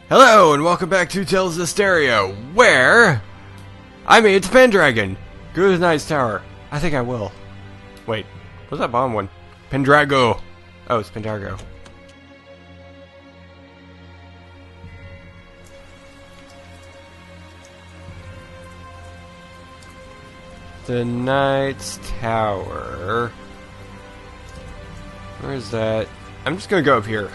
Hello and welcome back to Zestiria, where I made it to Pendragon. Go to the Knight's Tower. I think I will. Wait, what's that bomb one? Pendrago. Oh, it's Pendrago. The Knight's Tower. Where is that? I'm just gonna go up here.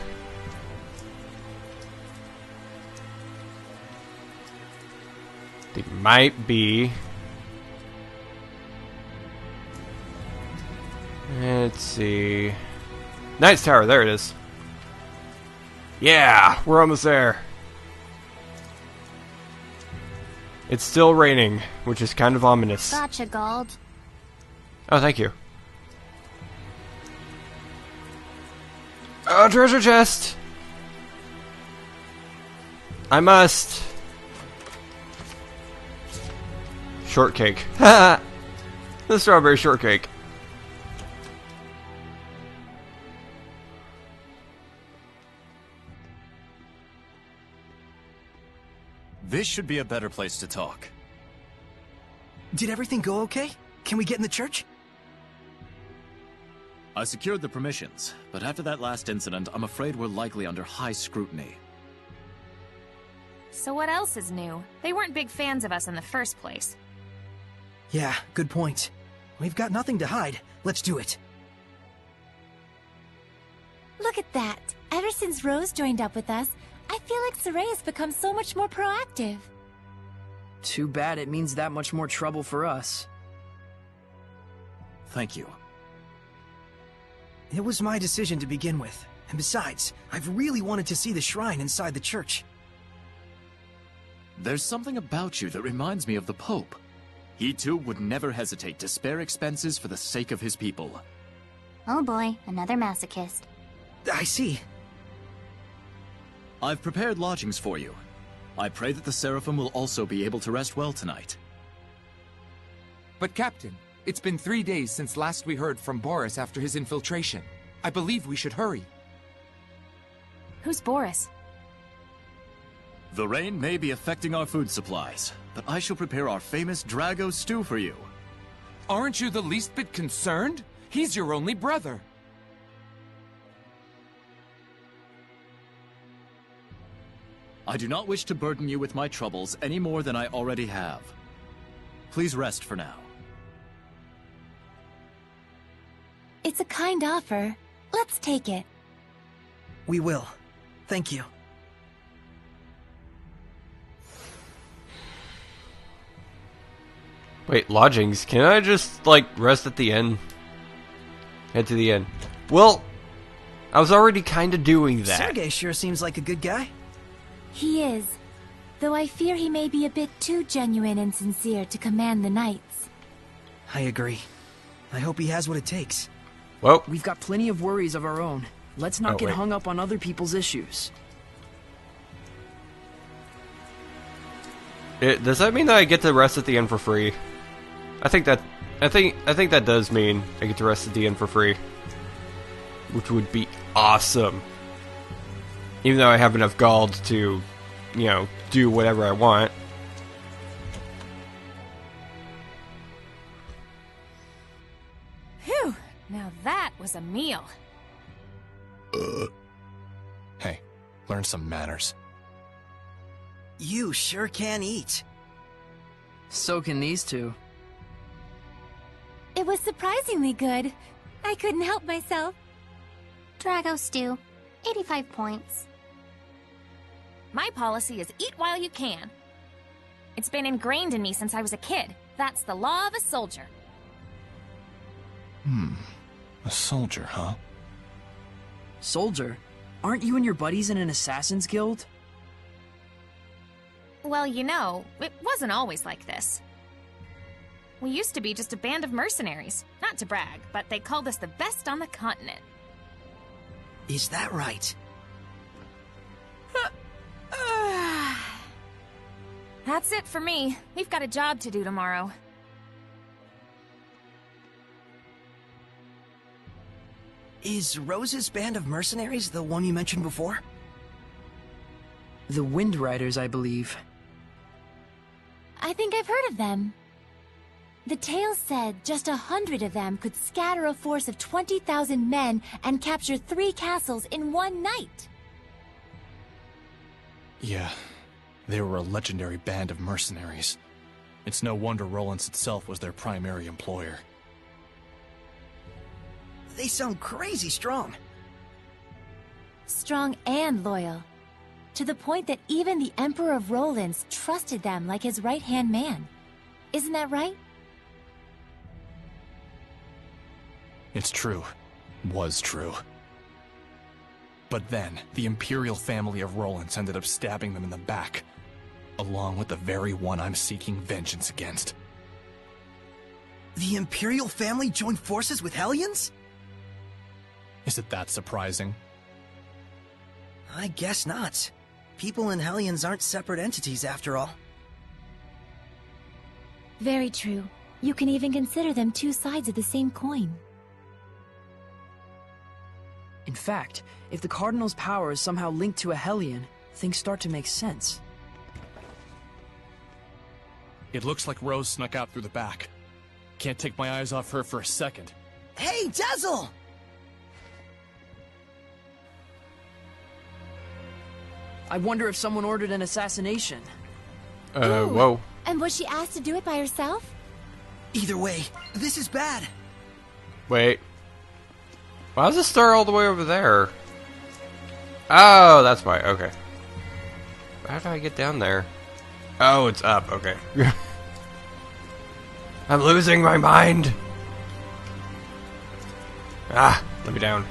They might be. Let's see. Knight's Tower, there it is. Yeah, we're almost there. It's still raining, which is kind of ominous. Gotcha, Gald. Oh, thank you. Oh, treasure chest! I must. Shortcake. Haha! The strawberry shortcake. This should be a better place to talk. Did everything go okay? Can we get in the church? I secured the permissions, but after that last incident, I'm afraid we're likely under high scrutiny. So what else is new? They weren't big fans of us in the first place. Yeah, good point. We've got nothing to hide. Let's do it. Look at that. Ever since Rose joined up with us, I feel like Sergei has become so much more proactive. Too bad it means that much more trouble for us. Thank you. It was my decision to begin with. And besides, I've really wanted to see the shrine inside the church. There's something about you that reminds me of the Pope. He too would never hesitate to spare expenses for the sake of his people. Oh boy, another masochist. I see. I've prepared lodgings for you. I pray that the Seraphim will also be able to rest well tonight. But Captain, it's been 3 days since last we heard from Boris after his infiltration. I believe we should hurry. Who's Boris? The rain may be affecting our food supplies, but I shall prepare our famous Drago stew for you. Aren't you the least bit concerned? He's your only brother. I do not wish to burden you with my troubles any more than I already have. Please rest for now. It's a kind offer. Let's take it. We will. Thank you. Wait, lodgings? Can I just, like, rest at the inn? Head to the inn. Well, I was already kind of doing that. Sergei sure seems like a good guy. He is. Though I fear he may be a bit too genuine and sincere to command the knights. I agree. I hope he has what it takes. Well, We've got plenty of worries of our own. Let's not get wait. hung up on other people's issues. does that mean that I get to rest at the inn for free? I think that does mean I get to rest at the inn for free, which would be awesome. Even though I have enough gold to, you know, do whatever I want. Phew, now that was a meal. Hey, learn some manners. You sure can eat. So can these two. It was surprisingly good. I couldn't help myself. Drago stew, 85 points. My policy is eat while you can. It's been ingrained in me since I was a kid. That's the law of a soldier. A soldier, huh? Soldier? Aren't you and your buddies in an assassin's guild? Well, you know, it wasn't always like this. We used to be just a band of mercenaries. Not to brag, but they called us the best on the continent. Is that right? That's it for me. We've got a job to do tomorrow. Is Rose's band of mercenaries the one you mentioned before? The Wind Riders, I believe. I think I've heard of them. The tale said just 100 of them could scatter a force of 20,000 men and capture 3 castles in one night. Yeah, they were a legendary band of mercenaries. It's no wonder Rollins itself was their primary employer. They sound crazy strong. Strong and loyal. To the point that even the Emperor of Rollins trusted them like his right-hand man. Isn't that right? It's true. Was true. But then, the Imperial family of Rollins ended up stabbing them in the back, along with the very one I'm seeking vengeance against. The Imperial family joined forces with Hellions? Is it that surprising? I guess not. People and Hellions aren't separate entities after all. Very true. You can even consider them 2 sides of the same coin. In fact, if the Cardinal's power is somehow linked to a Hellion, things start to make sense. It looks like Rose snuck out through the back. Can't take my eyes off her for a second. Hey, Dazzle! I wonder if someone ordered an assassination. Whoa. And was she asked to do it by herself? Either way, this is bad. Wait. Why is the star all the way over there? Oh, that's why. Okay. How do I get down there? Oh, it's up. Okay. I'm losing my mind. Ah, let me down.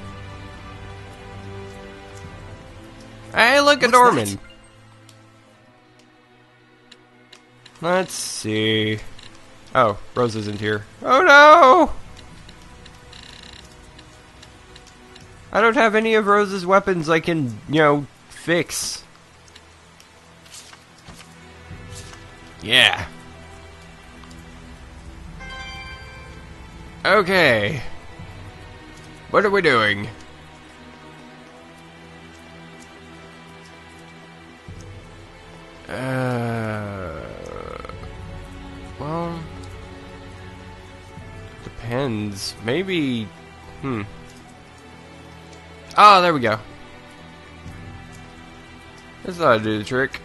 Hey, look at Norman. That? Let's see. Oh, Rose isn't here. Oh no! I don't have any of Rose's weapons I can, fix. Yeah. Okay. What are we doing? Well, depends. Maybe, Oh, there we go. This ought to do the trick.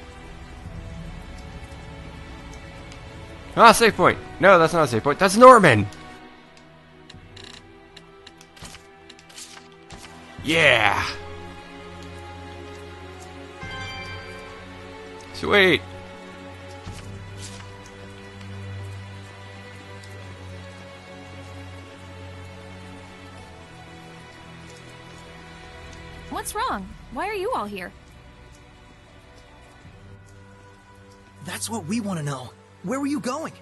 Ah, save point. No, that's not a save point. That's Norman. Yeah. Sweet. What's wrong? Why are you all here? That's what we want to know. Where were you going?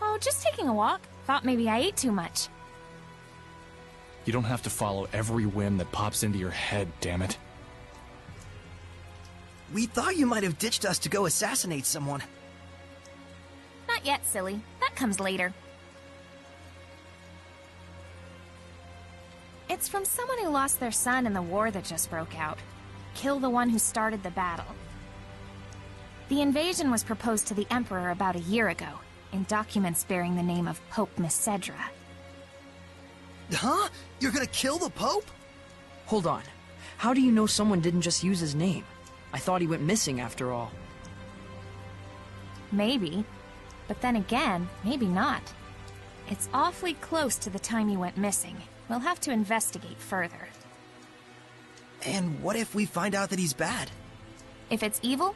Oh, just taking a walk. Thought maybe I ate too much. You don't have to follow every whim that pops into your head, damn it. We thought you might have ditched us to go assassinate someone. Not yet, silly. That comes later. It's from someone who lost their son in the war that just broke out. Kill the one who started the battle. The invasion was proposed to the Emperor about a year ago, in documents bearing the name of Pope Messedra. Huh? You're gonna kill the Pope? Hold on. How do you know someone didn't just use his name? I thought he went missing after all. Maybe. But then again, maybe not. It's awfully close to the time he went missing. We'll have to investigate further. And what if we find out that he's bad? If it's evil,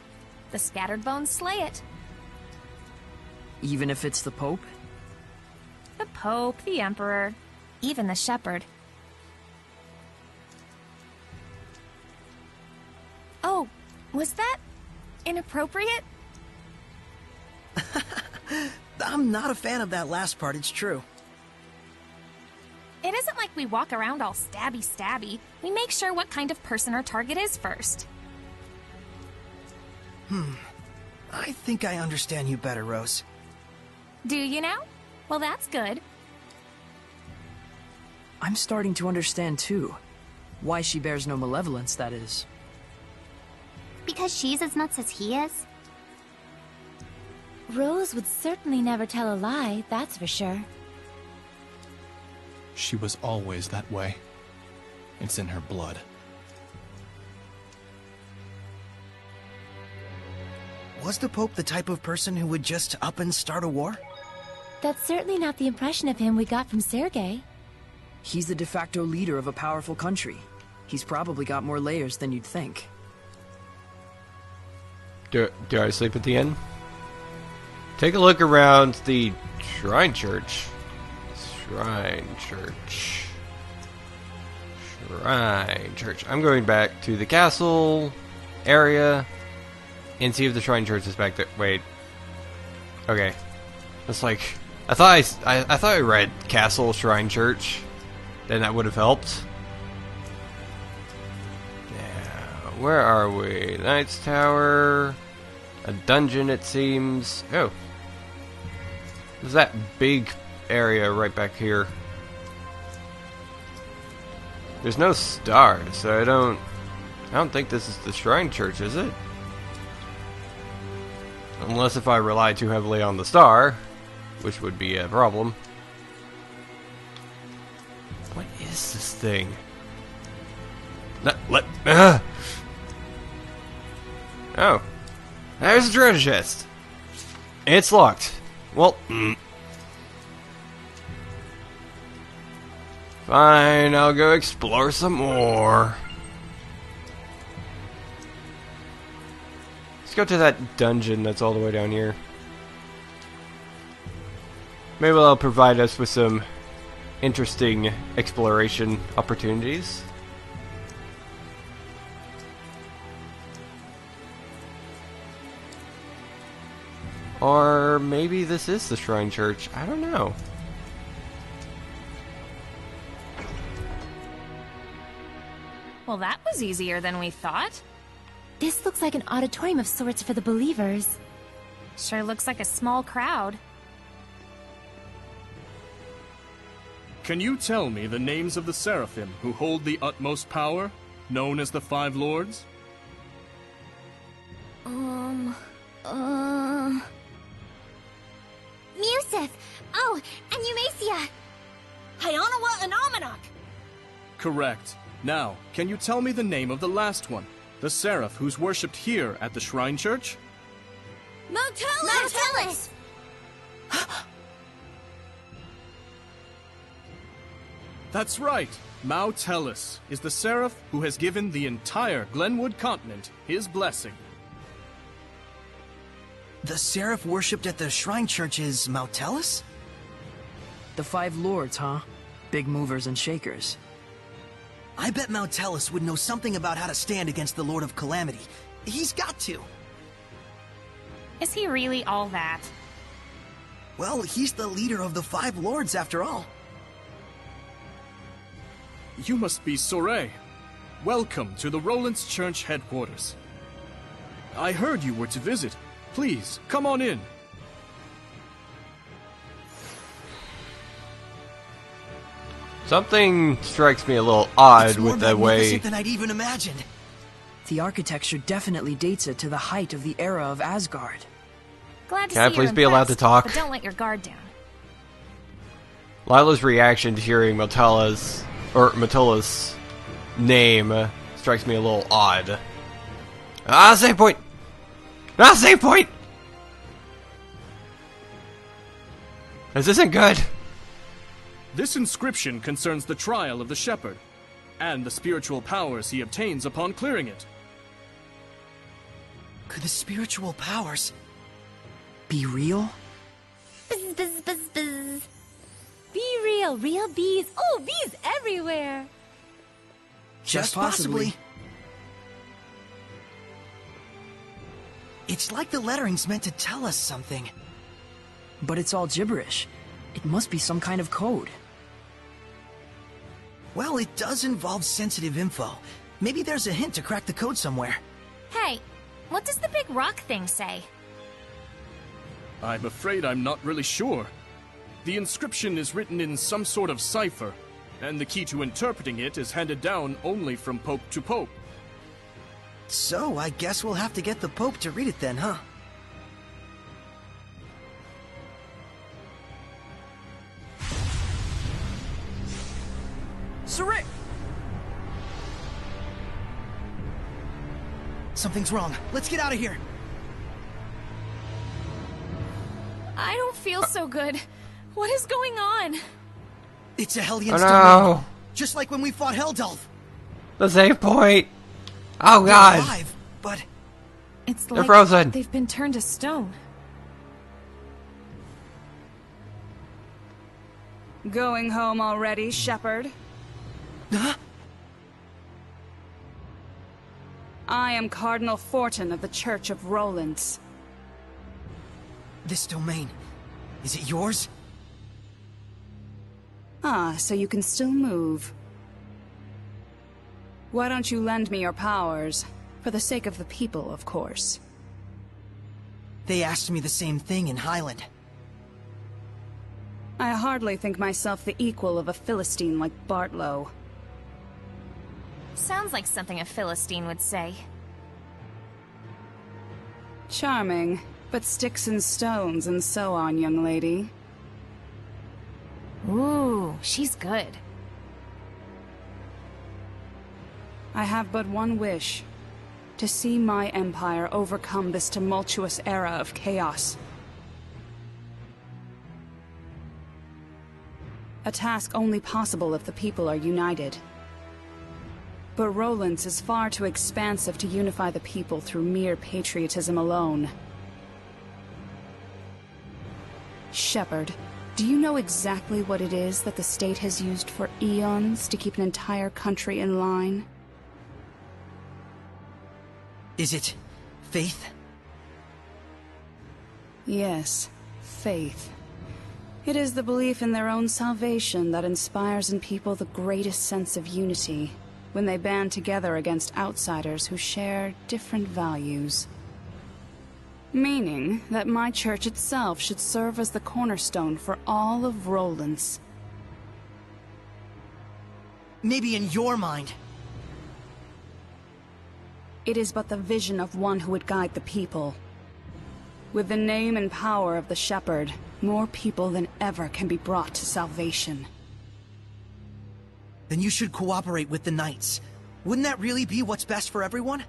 the Scattered Bones slay it. Even if it's the Pope? The Pope, the Emperor, even the Shepherd. Oh, was that inappropriate? I'm not a fan of that last part, it's true. It isn't like we walk around all stabby-stabby. We make sure what kind of person our target is first. I think I understand you better, Rose. Do you now? Well, that's good. I'm starting to understand too. Why she bears no malevolence, that is. Because she's as nuts as he is? Rose would certainly never tell a lie, that's for sure. She was always that way. It's in her blood. Was the Pope the type of person who would just up and start a war? That's certainly not the impression of him we got from Sergei. He's the de facto leader of a powerful country. He's probably got more layers than you'd think. Do I sleep at the inn? Take a look around the Shrine Church. Shrine Church. Shrine Church. I'm going back to the castle area and see if the Shrine Church is back there. Wait. Okay. It's like I thought I read Castle Shrine Church. Then that would have helped. Yeah, where are we? Knight's Tower. A dungeon, it seems. Oh. There's that big area right back here. There's no stars, so I don't think this is the Shrine Church, is it? Unless if I rely too heavily on the star, which would be a problem. What is this thing? Oh. There's a treasure chest. It's locked. Well, fine, I'll go explore some more. Let's go to that dungeon that's all the way down here. Maybe that'll provide us with some interesting exploration opportunities. Or maybe this is the Shrine Church. I don't know. Well, that was easier than we thought. This looks like an auditorium of sorts for the believers. Sure looks like a small crowd. Can you tell me the names of the Seraphim who hold the utmost power, known as the Five Lords? Museth! Oh, and Eumacia! Hyanawa and Amanok! Correct. Now, can you tell me the name of the last one? The Seraph who's worshipped here at the Shrine Church? Motelis! That's right. Motelis is the Seraph who has given the entire Glenwood continent his blessing. The Seraph worshipped at the Shrine Church is Motelis? The Five Lords, huh? Big movers and shakers. I bet Motelis would know something about how to stand against the Lord of Calamity. He's got to. Is he really all that? Well, he's the leader of the Five Lords after all. You must be Sergei. Welcome to the Roland's Church headquarters. I heard you were to visit. Please, come on in. Something strikes me a little odd It's more with the way... magnificent than I'd even imagined. The architecture definitely dates it to the height of the era of Asgard. Glad to Can I see please you're be allowed to impressed, talk? But don't let your guard down. Lila's reaction to hearing Motelis name strikes me a little odd. Save point! Save point! This isn't good. This inscription concerns the trial of the shepherd, and the spiritual powers he obtains upon clearing it. Could the spiritual powers be real? Buzz, buzz, buzz, buzz. Be real, real bees. Oh, bees everywhere. Just possibly. It's like the lettering's meant to tell us something. But it's all gibberish. It must be some kind of code. Well, it does involve sensitive info. Maybe there's a hint to crack the code somewhere. Hey, what does the big rock thing say? I'm afraid I'm not really sure. The inscription is written in some sort of cipher, and the key to interpreting it is handed down only from pope to pope. So, I guess we'll have to get the Pope to read it then, huh? Sergei! Something's wrong. Let's get out of here! I don't feel so good. What is going on? It's a Hellion Oh domain. no! Just like when we fought Heldulf. The save point! Oh We're god! alive, but It's They're like frozen! they've been turned to stone. Going home already, Shepherd? huh? I am Cardinal Fortin of the Church of Rollins. This domain, is it yours? Ah, so you can still move. Why don't you lend me your powers? For the sake of the people, of course. They asked me the same thing in Highland. I hardly think myself the equal of a Philistine like Bartlow. Sounds like something a Philistine would say. Charming, but sticks and stones and so on, young lady. Ooh, she's good. I have but one wish. To see my empire overcome this tumultuous era of chaos. A task only possible if the people are united. But Rollins is far too expansive to unify the people through mere patriotism alone. Shepherd, do you know exactly what it is that the state has used for eons to keep an entire country in line? Is it faith? Yes, faith. It is the belief in their own salvation that inspires in people the greatest sense of unity when they band together against outsiders who share different values. Meaning that my church itself should serve as the cornerstone for all of Rollins. Maybe in your mind. It is but the vision of one who would guide the people. With the name and power of the Shepherd, more people than ever can be brought to salvation. Then you should cooperate with the Knights. Wouldn't that really be what's best for everyone?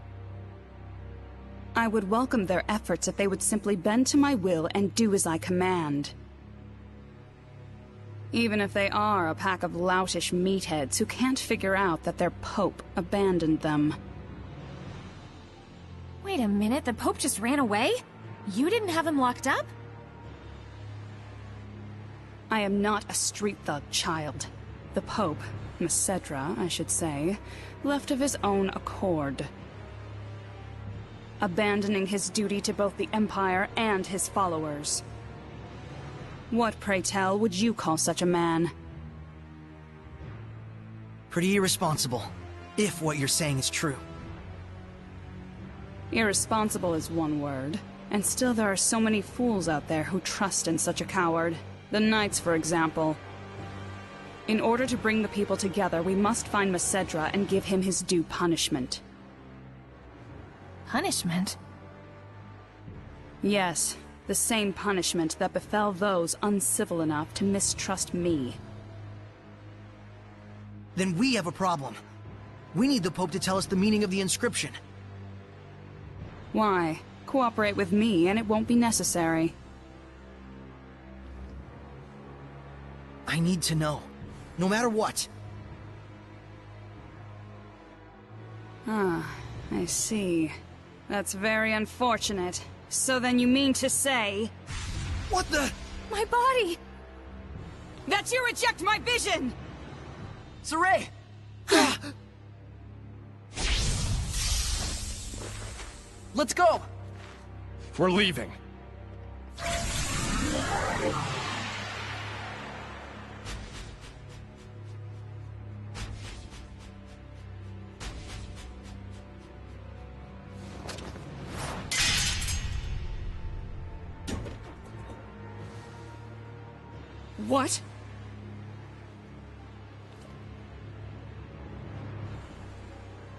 I would welcome their efforts if they would simply bend to my will and do as I command. Even if they are a pack of loutish meatheads who can't figure out that their Pope abandoned them. Wait a minute, the Pope just ran away? You didn't have him locked up? I am not a street thug, child. The Pope, Macedra, I should say, left of his own accord. Abandoning his duty to both the Empire and his followers. What, pray tell, would you call such a man? Pretty irresponsible, if what you're saying is true. Irresponsible is one word, and still there are so many fools out there who trust in such a coward. The Knights, for example. In order to bring the people together, we must find Macedra and give him his due punishment. Punishment? Yes, the same punishment that befell those uncivil enough to mistrust me. Then we have a problem. We need the Pope to tell us the meaning of the inscription. Why? Cooperate with me and it won't be necessary. I need to know. No matter what. Ah, I see. That's very unfortunate. So then you mean to say... What the... My body! that you reject my vision! Sergei! Let's go! We're leaving. What?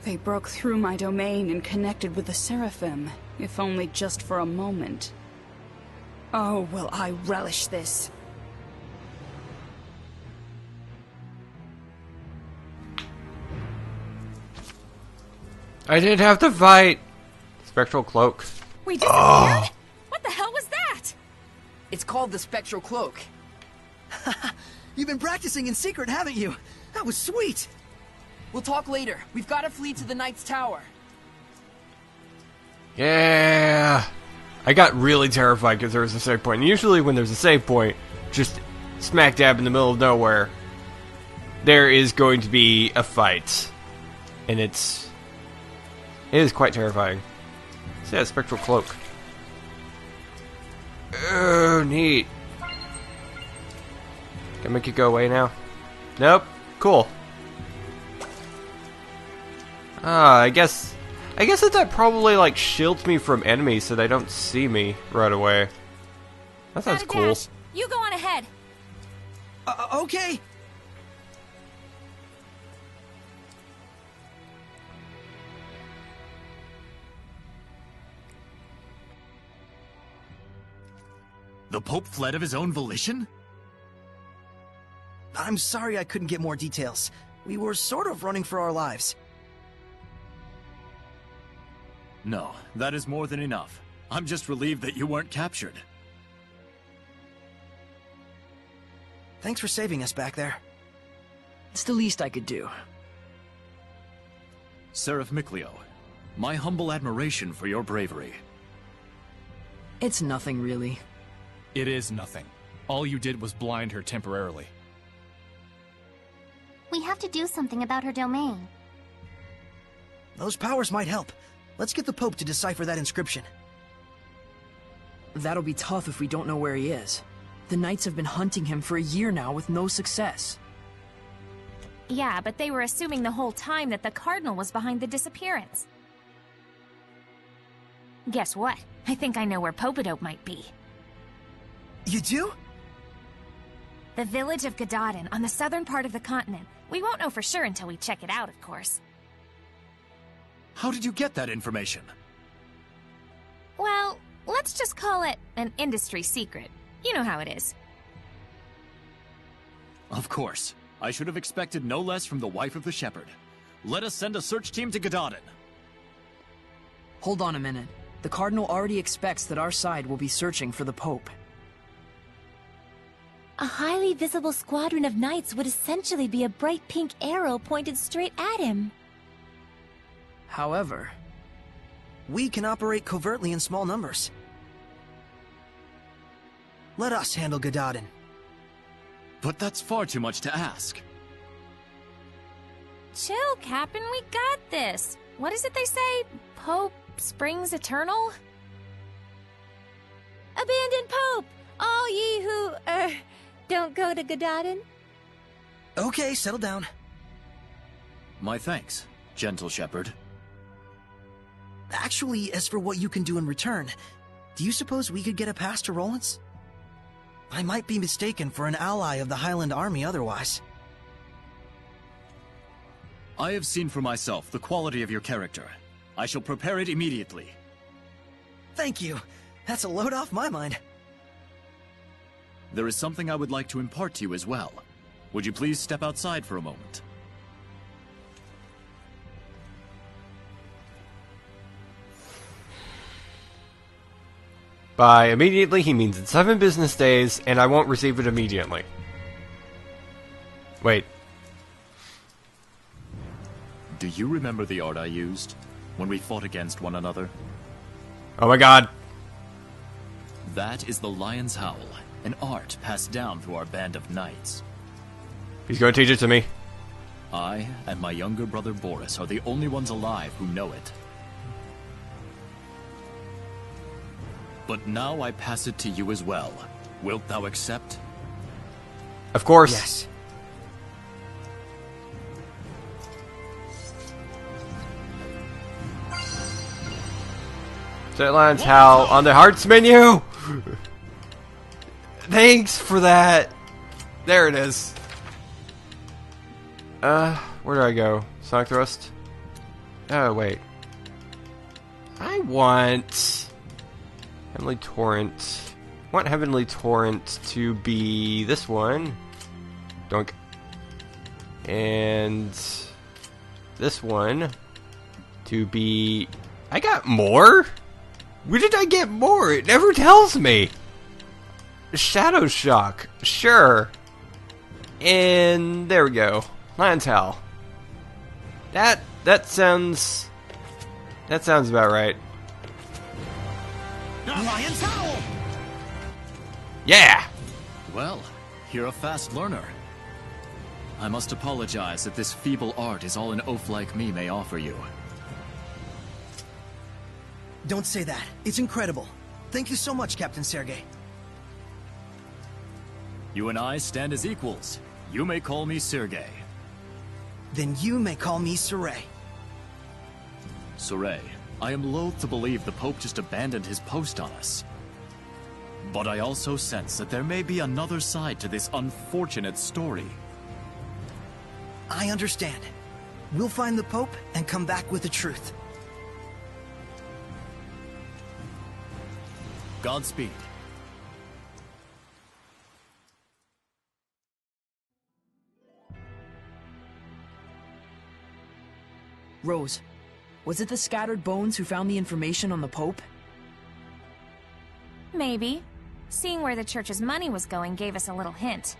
They broke through my domain and connected with the Seraphim, if only just for a moment. Oh, will I relish this. I didn't have to fight! Spectral Cloak. We disappeared? What the hell was that? It's called the Spectral Cloak. You've been practicing in secret, haven't you? That was sweet! We'll talk later. We've got to flee to the Knight's Tower. Yeah! I got really terrified because there was a save point. And usually when there's a save point, just smack dab in the middle of nowhere, there is going to be a fight. And it is quite terrifying. So yeah, Spectral Cloak. Oh, neat. Can I make it go away now? Nope. Cool. I guess that probably like shields me from enemies so they don't see me right away. That sounds cool. Dash. You go on ahead. Okay. The Pope fled of his own volition? I'm sorry I couldn't get more details. We were sort of running for our lives. No, that is more than enough. I'm just relieved that you weren't captured. Thanks for saving us back there. It's the least I could do. Seraph Mikleo, my humble admiration for your bravery. It's nothing, really. It is nothing. All you did was blind her temporarily. We have to do something about her domain. Those powers might help. Let's get the Pope to decipher that inscription. That'll be tough if we don't know where he is. The Knights have been hunting him for a year now with no success. Yeah, but they were assuming the whole time that the Cardinal was behind the disappearance. Guess what? I think I know where Popadope might be. You do? The village of Gadadin, on the southern part of the continent. We won't know for sure until we check it out, of course. How did you get that information? Well, let's just call it an industry secret. You know how it is. Of course. I should have expected no less from the wife of the shepherd. Let us send a search team to Gadadin. Hold on a minute. The Cardinal already expects that our side will be searching for the Pope. A highly visible squadron of knights would essentially be a bright pink arrow pointed straight at him. However, we can operate covertly in small numbers. Let us handle Gadadin. But that's far too much to ask. Chill, Captain, we got this. What is it they say? Pope springs eternal? Abandon Pope! All ye who, don't go to Gadadin. Okay, settle down. My thanks, gentle shepherd. Actually, as for what you can do in return, do you suppose we could get a pass to Rollins? I might be mistaken for an ally of the Highland Army otherwise. I have seen for myself the quality of your character. I shall prepare it immediately. Thank you. That's a load off my mind. There is something I would like to impart to you as well. Would you please step outside for a moment? By immediately, he means in 7 business days, and I won't receive it immediately. Wait. Do you remember the art I used when we fought against one another? Oh my god. That is the Lion's Howl, an art passed down through our band of knights. He's going to teach it to me. I and my younger brother Boris are the only ones alive who know it. But now I pass it to you as well. Wilt thou accept? Of course. Yes. Set Lion's Howl on the hearts menu! Thanks for that! There it is. Where do I go? Sonic Thrust? Oh, wait. I want Heavenly Torrent. I want Heavenly Torrent to be this one. Doink. And this one to be... I got more? Where did I get more? It never tells me. Shadow Shock. Sure. And there we go. Lion's Howl. That sounds about right. Lion's Howl! Yeah! Well, you're a fast learner. I must apologize that this feeble art is all an oaf like me may offer you. Don't say that. It's incredible. Thank you so much, Captain Sergei. You and I stand as equals. You may call me Sergei. Then you may call me Sergei. Sergei, I am loath to believe the Pope just abandoned his post on us. But I also sense that there may be another side to this unfortunate story. I understand. We'll find the Pope and come back with the truth. Godspeed. Rose, was it the scattered bones who found the information on the Pope? Maybe. Seeing where the church's money was going gave us a little hint.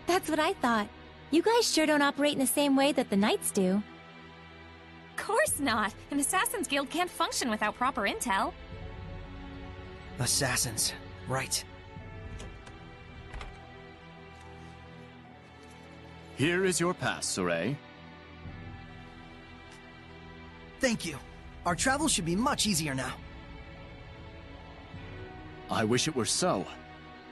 That's what I thought. You guys sure don't operate in the same way that the Knights do. Of course not! An Assassin's Guild can't function without proper intel. Assassins. Right. Here is your pass, Sergei. Thank you. Our travel should be much easier now. I wish it were so.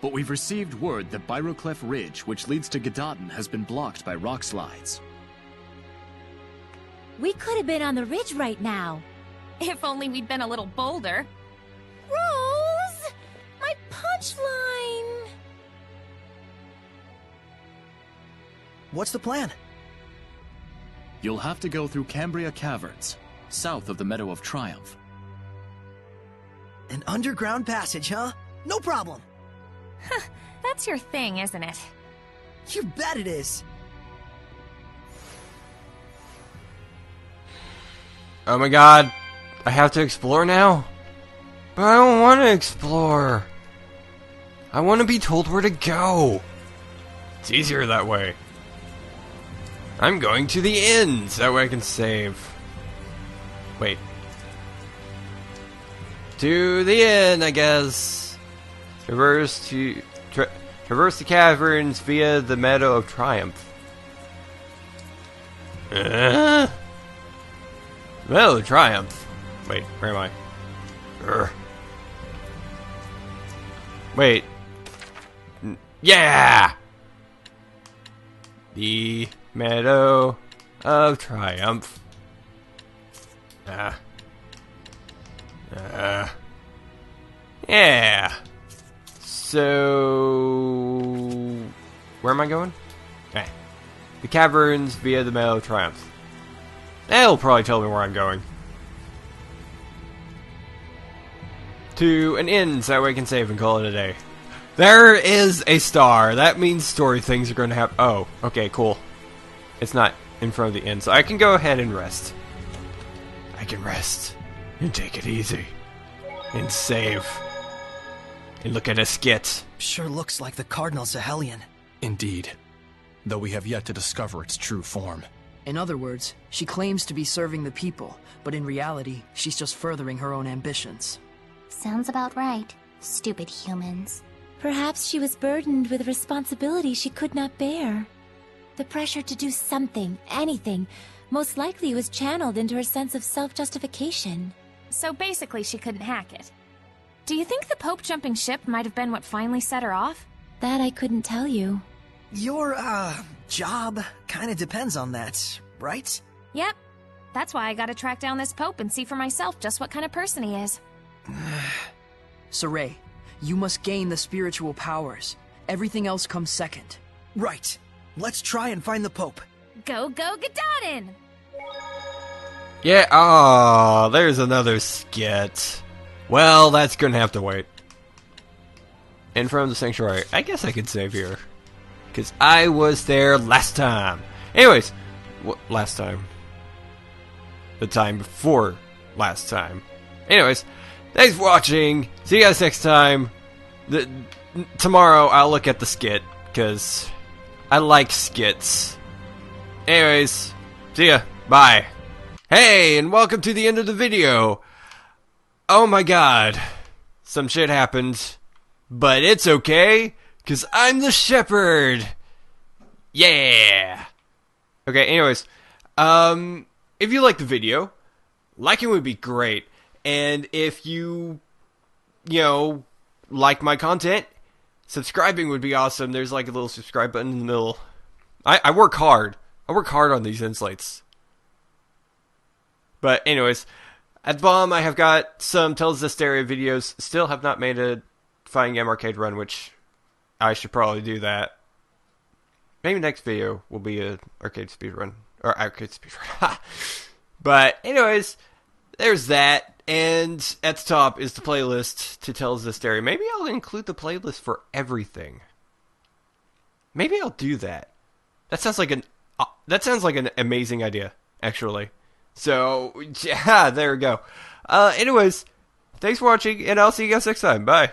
But we've received word that Byroclef Ridge, which leads to Gadaden, has been blocked by rock slides. We could have been on the ridge right now. If only we'd been a little bolder. Rose! My punchline! What's the plan? You'll have to go through Cambria Caverns, south of the Meadow of Triumph. An underground passage, huh? No problem. That's your thing, isn't it? You bet it is. Oh my god. I have to explore now? But I don't want to explore. I want to be told where to go. It's easier that way. I'm going to the inn, so that way I can save. Wait. To the inn, I guess. Traverse the caverns via the Meadow of Triumph. Meadow of Triumph? Wait, where am I? Urgh. Wait. Yeah! The Meadow of Triumph. Yeah. So, where am I going? The caverns via the Meadow of Triumph. That'll probably tell me where I'm going. To an inn, so that way I can save and call it a day. There is a star. That means story things are going to happen. Oh, okay, cool. It's not in front of the inn, so I can go ahead and rest. I can rest and take it easy and save and look at a skit. Sure looks like the Cardinal's a Hellion. Indeed. Though we have yet to discover its true form. In other words, she claims to be serving the people, but in reality, she's just furthering her own ambitions. Sounds about right. Stupid humans. Perhaps she was burdened with a responsibility she could not bear. The pressure to do something, anything, most likely was channeled into her sense of self-justification. So basically she couldn't hack it. Do you think the Pope jumping ship might have been what finally set her off? That I couldn't tell you. Your, job kinda depends on that, right? Yep. That's why I gotta track down this Pope and see for myself just what kind of person he is. Sergei, you must gain the spiritual powers. Everything else comes second. Right. Let's try and find the Pope. Go, go, Gadaden! Yeah, oh, there's another skit. Well, that's gonna have to wait. In front of the sanctuary. I guess I could save here. Because I was there last time. Anyways, last time? The time before last time. Anyways, thanks for watching. See you guys next time. Tomorrow I'll look at the skit. Because I like skits. Anyways, see ya. Bye. Hey, and welcome to the end of the video. Oh my god. Some shit happened. But it's okay, because I'm the shepherd. Yeah. Okay, anyways. If you liked the video, liking would be great. And if you like my content, subscribing would be awesome. There's like a little subscribe button in the middle. I work hard. I work hard on these insights. But anyways, at the bottom I have got some Tales of Zestiria videos. Still have not made a Fighting Game arcade run, which I should probably do that. Maybe next video will be a arcade speedrun. Or arcade speedrun. But anyways, there's that. And at the top is the playlist to Tales of Zestiria. Maybe I'll include the playlist for everything. Maybe I'll do that. That sounds like an amazing idea, actually. So, yeah, there we go. Anyways, thanks for watching, and I'll see you guys next time. Bye.